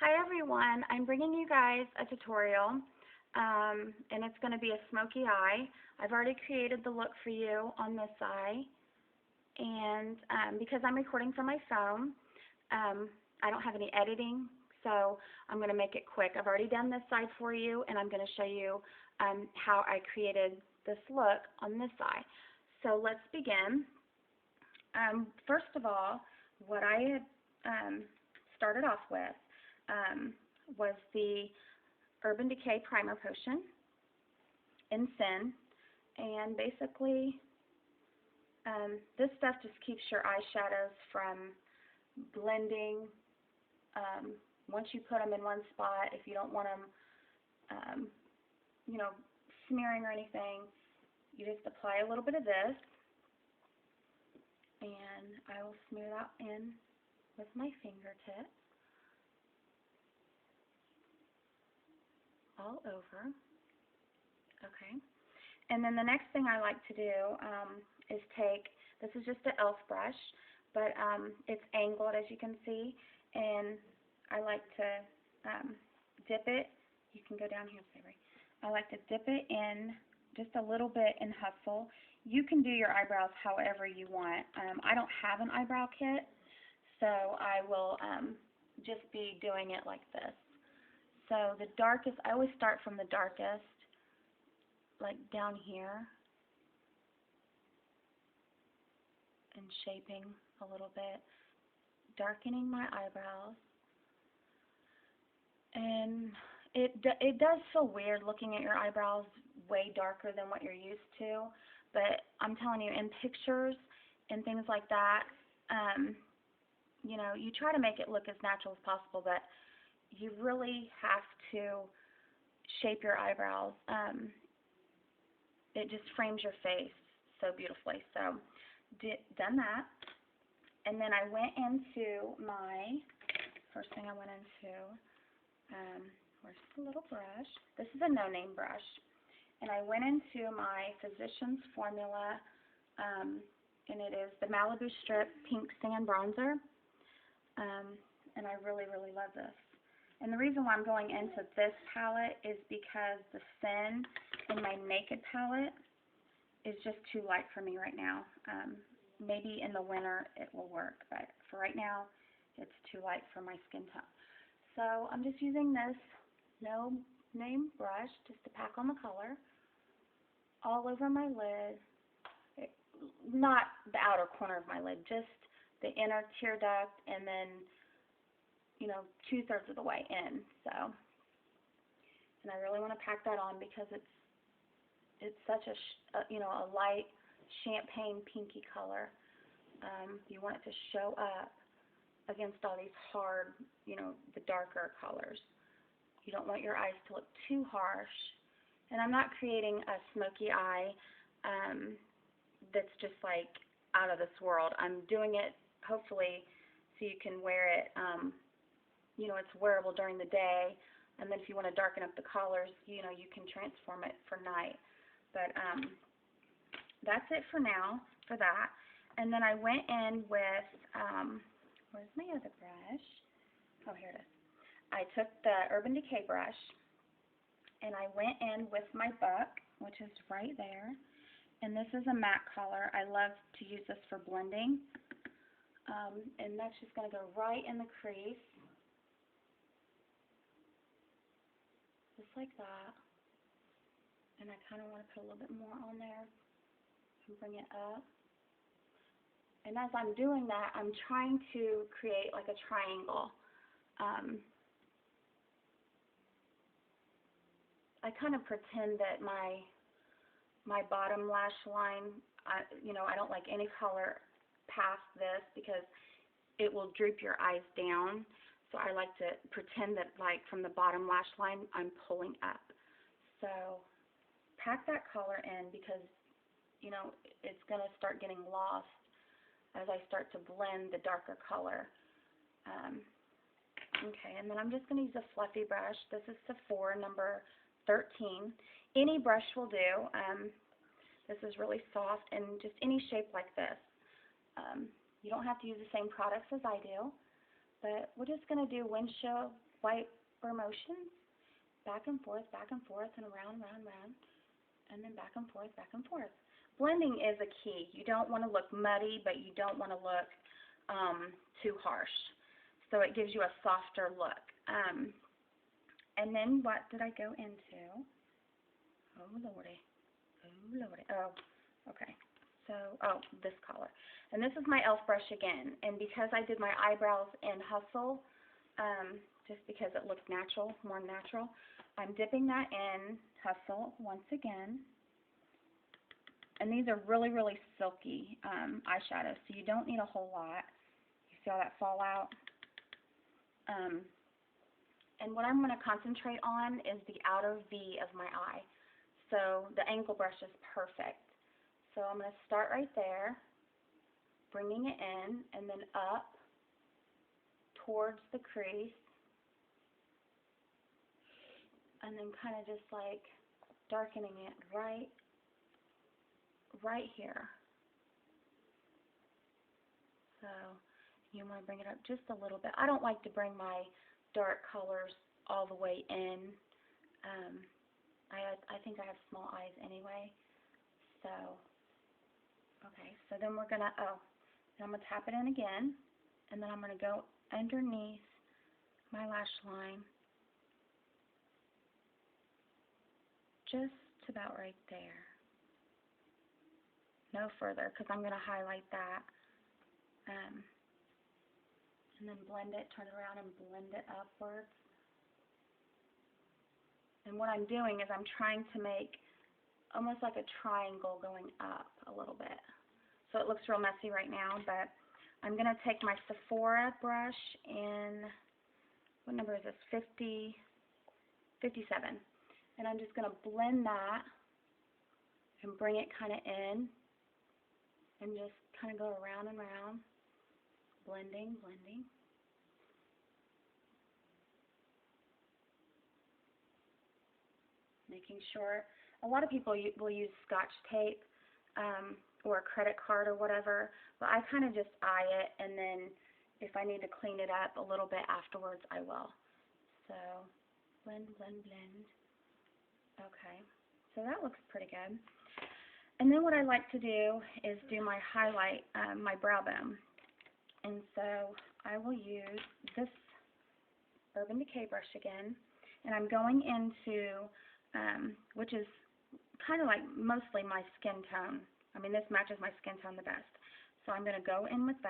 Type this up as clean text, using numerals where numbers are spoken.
Hi everyone, I'm bringing you guys a tutorial and it's going to be a smoky eye. I've already created the look for you on this eye and because I'm recording from my phone, I don't have any editing, so I'm going to make it quick. I've already done this side for you and I'm going to show you how I created this look on this eye. So let's begin. First of all, what I had started off with was the Urban Decay Primer Potion in Sin, and basically this stuff just keeps your eyeshadows from blending once you put them in one spot. If you don't want them smearing or anything, you just apply a little bit of this, and I will smear that in with my fingertips all over. Okay. And then the next thing I like to do is take, this is just an e.l.f. brush, but it's angled as you can see, and I like to dip it. You can go down here, Savory. I like to dip it in just a little bit and hustle. You can do your eyebrows however you want. I don't have an eyebrow kit, so I will just be doing it like this. So the darkest, I always start from the darkest, like down here, and shaping a little bit, darkening my eyebrows. And it does feel weird looking at your eyebrows way darker than what you're used to, but I'm telling you, in pictures and things like that, you try to make it look as natural as possible, but you really have to shape your eyebrows. It just frames your face so beautifully. So, done that. And then I went into my, first thing I went into, where's the little brush? This is a no-name brush. And I went into my Physicians Formula, and it is the Malibu Strip Pink Sand Bronzer. And I really, really love this. And the reason why I'm going into this palette is because the Sin in my Naked palette is just too light for me right now. Maybe in the winter it will work, but for right now it's too light for my skin tone. So I'm just using this no name brush just to pack on the color all over my lid. Not the outer corner of my lid, just the inner tear duct, and then 2/3 of the way in. So, and I really want to pack that on because it's such a light champagne pinky color. You want it to show up against all these hard, the darker colors. You don't want your eyes to look too harsh. And I'm not creating a smoky eye that's just like out of this world. I'm doing it hopefully so you can wear it. It's wearable during the day, and then if you want to darken up the colors, you can transform it for night. But that's it for now for that. And then I went in with, where's my other brush? Oh, here it is. I took the Urban Decay brush, and I went in with my Buck, which is right there. And this is a matte color. I love to use this for blending. And that's just going to go right in the crease. Just like that. And I kind of want to put a little bit more on there and bring it up. And as I'm doing that, I'm trying to create like a triangle. I kind of pretend that my bottom lash line, I don't like any color past this because it will droop your eyes down. So I like to pretend that like from the bottom lash line I'm pulling up. So pack that color in because it's going to start getting lost as I start to blend the darker color. Okay, and then I'm just going to use a fluffy brush. This is Sephora number 13. Any brush will do. This is really soft, and just any shape like this. You don't have to use the same products as I do, but we're just going to do windshield wiper motions, back and forth, and around, round, and then back and forth, back and forth. Blending is a key. You don't want to look muddy, but you don't want to look too harsh. So it gives you a softer look. And then what did I go into? Oh, Lordy. Oh, Lordy. Oh, okay. So, this color. And this is my e.l.f. brush again. And because I did my eyebrows in Hustle, just because it looks natural, more natural, I'm dipping that in Hustle once again. And these are really, really silky eyeshadows, so you don't need a whole lot. You see all that fallout? And what I'm going to concentrate on is the outer V of my eye. So the angle brush is perfect. So I'm going to start right there, bringing it in, and then up towards the crease, and then kind of just like darkening it right here. So you want to bring it up just a little bit. I don't like to bring my dark colors all the way in. I think I have small eyes anyway. So, okay, so then we're going to, then I'm going to tap it in again, and then I'm going to go underneath my lash line, just about right there. No further, because I'm going to highlight that. And then blend it, turn it around and blend it upwards. And what I'm doing is I'm trying to make almost like a triangle going up a little bit. So it looks real messy right now, but I'm going to take my Sephora brush in, what number is this, 57. And I'm just going to blend that and bring it kind of in and just kind of go around and around. Blending, blending. Making sure, a lot of people will use Scotch tape or a credit card or whatever, but I kind of just eye it, and then if I need to clean it up a little bit afterwards, I will. So, blend, blend, blend. Okay, so that looks pretty good. And then what I like to do is do my highlight, my brow bone. And so I will use this Urban Decay brush again, and I'm going into, which is kind of like mostly my skin tone. I mean, this matches my skin tone the best. So I'm going to go in with that.